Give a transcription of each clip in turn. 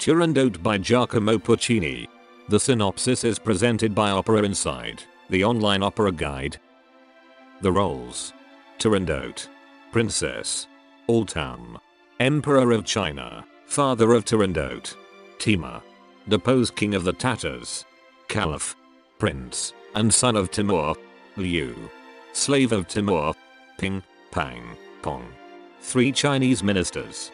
Turandot by Giacomo Puccini. The synopsis is presented by Opera Inside, the online opera guide. The roles: Turandot, Princess, Altam, Emperor of China, father of Turandot. Timur, deposed king of the Tatars. Caliph, prince, and son of Timur. Liu, slave of Timur. Ping, Pang, Pong, 3 Chinese ministers.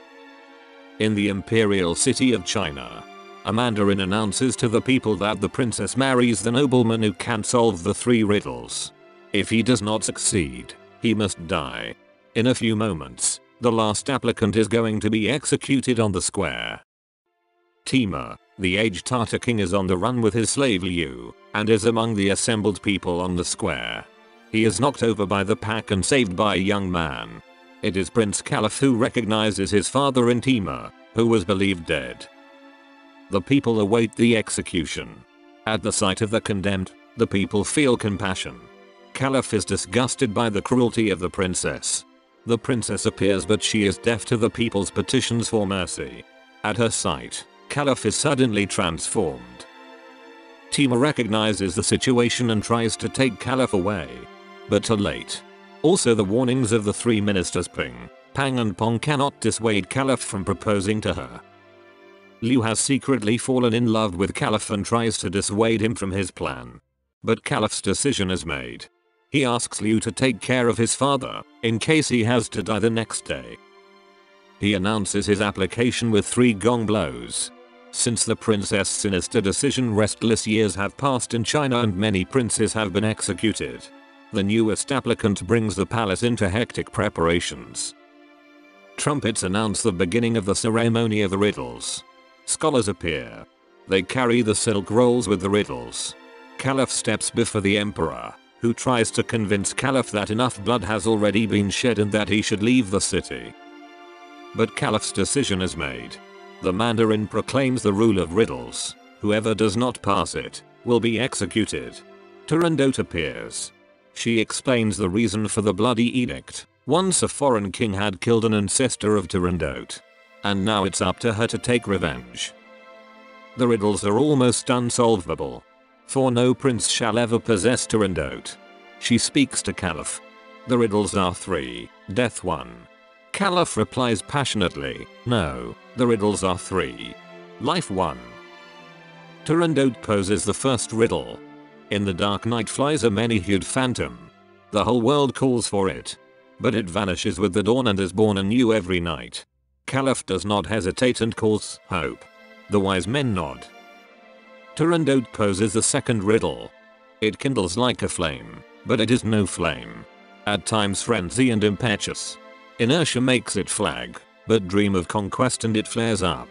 In the imperial city of China, a mandarin announces to the people that the princess marries the nobleman who can solve the 3 riddles. If he does not succeed, he must die. In a few moments, the last applicant is going to be executed on the square. Timur, the aged Tatar king, is on the run with his slave Liu, and is among the assembled people on the square. He is knocked over by the pack and saved by a young man. It is Prince Caliph who recognizes his father in Timur, who was believed dead. The people await the execution. At the sight of the condemned, the people feel compassion. Caliph is disgusted by the cruelty of the princess. The princess appears, but she is deaf to the people's petitions for mercy. At her sight, Caliph is suddenly transformed. Timur recognizes the situation and tries to take Caliph away, but too late. Also, the warnings of the 3 ministers Ping, Pang and Pong cannot dissuade Caliph from proposing to her. Liu has secretly fallen in love with Caliph and tries to dissuade him from his plan. But Caliph's decision is made. He asks Liu to take care of his father, in case he has to die the next day. He announces his application with 3 gong blows. Since the princess' sinister decision, restless years have passed in China and many princes have been executed. The newest applicant brings the palace into hectic preparations. Trumpets announce the beginning of the ceremony of the riddles. Scholars appear. They carry the silk rolls with the riddles. Caliph steps before the emperor, who tries to convince Caliph that enough blood has already been shed and that he should leave the city. But Caliph's decision is made. The mandarin proclaims the rule of riddles. Whoever does not pass it will be executed. Turandot appears. She explains the reason for the bloody edict. Once a foreign king had killed an ancestor of Turandot, and now it's up to her to take revenge. The riddles are almost unsolvable, for no prince shall ever possess Turandot. She speaks to Caliph. The riddles are 3, death 1. Caliph replies passionately, no, the riddles are 3, life 1. Turandot poses the first riddle. In the dark night flies a many-hued phantom. The whole world calls for it, but it vanishes with the dawn and is born anew every night. Caliph does not hesitate and calls hope. The wise men nod. Turandot poses the second riddle. It kindles like a flame, but it is no flame. At times frenzy and impetuous. Inertia makes it flag, but dream of conquest and it flares up.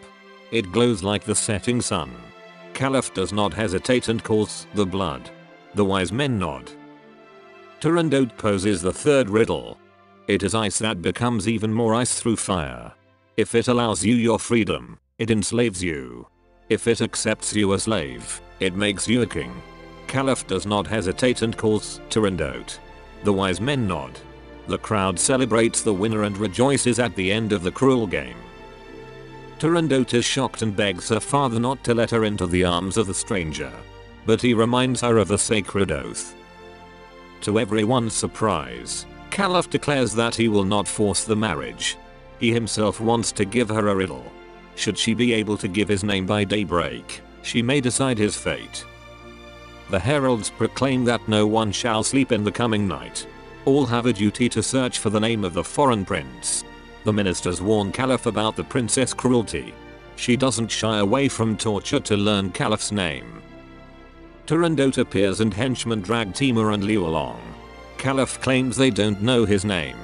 It glows like the setting sun. Caliph does not hesitate and calls the blood. The wise men nod. Turandot poses the third riddle. It is ice that becomes even more ice through fire. If it allows you your freedom, it enslaves you. If it accepts you a slave, it makes you a king. Caliph does not hesitate and calls Turandot. The wise men nod. The crowd celebrates the winner and rejoices at the end of the cruel game. Turandot is shocked and begs her father not to let her into the arms of the stranger, but he reminds her of the sacred oath. To everyone's surprise, Caliph declares that he will not force the marriage. He himself wants to give her a riddle. Should she be able to give his name by daybreak, she may decide his fate. The heralds proclaim that no one shall sleep in the coming night. All have a duty to search for the name of the foreign prince. The ministers warn Caliph about the princess' cruelty. She doesn't shy away from torture to learn Caliph's name. Turandot appears and henchmen drag Timur and Liu along. Caliph claims they don't know his name.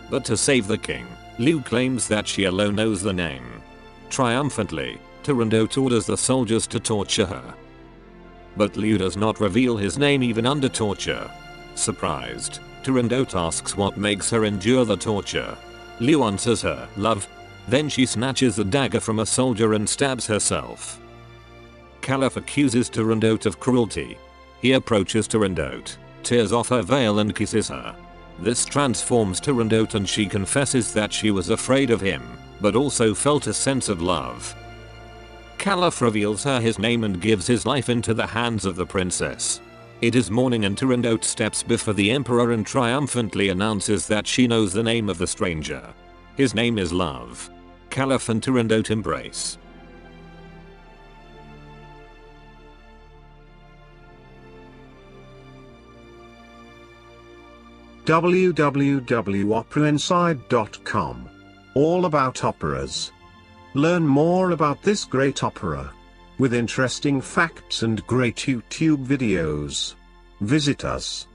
But to save the king, Liu claims that she alone knows the name. Triumphantly, Turandot orders the soldiers to torture her. But Liu does not reveal his name even under torture. Surprised, Turandot asks what makes her endure the torture. Liu answers her love. Then she snatches the dagger from a soldier and stabs herself. Caliph accuses Turandot of cruelty. He approaches Turandot, tears off her veil and kisses her. This transforms Turandot and she confesses that she was afraid of him, but also felt a sense of love. Caliph reveals her his name and gives his life into the hands of the princess. It is morning and Turandot steps before the emperor and triumphantly announces that she knows the name of the stranger. His name is Love. Caliph and Turandot embrace. www.operaInside.com. All about operas. Learn more about this great opera. With interesting facts and great YouTube videos. Visit us.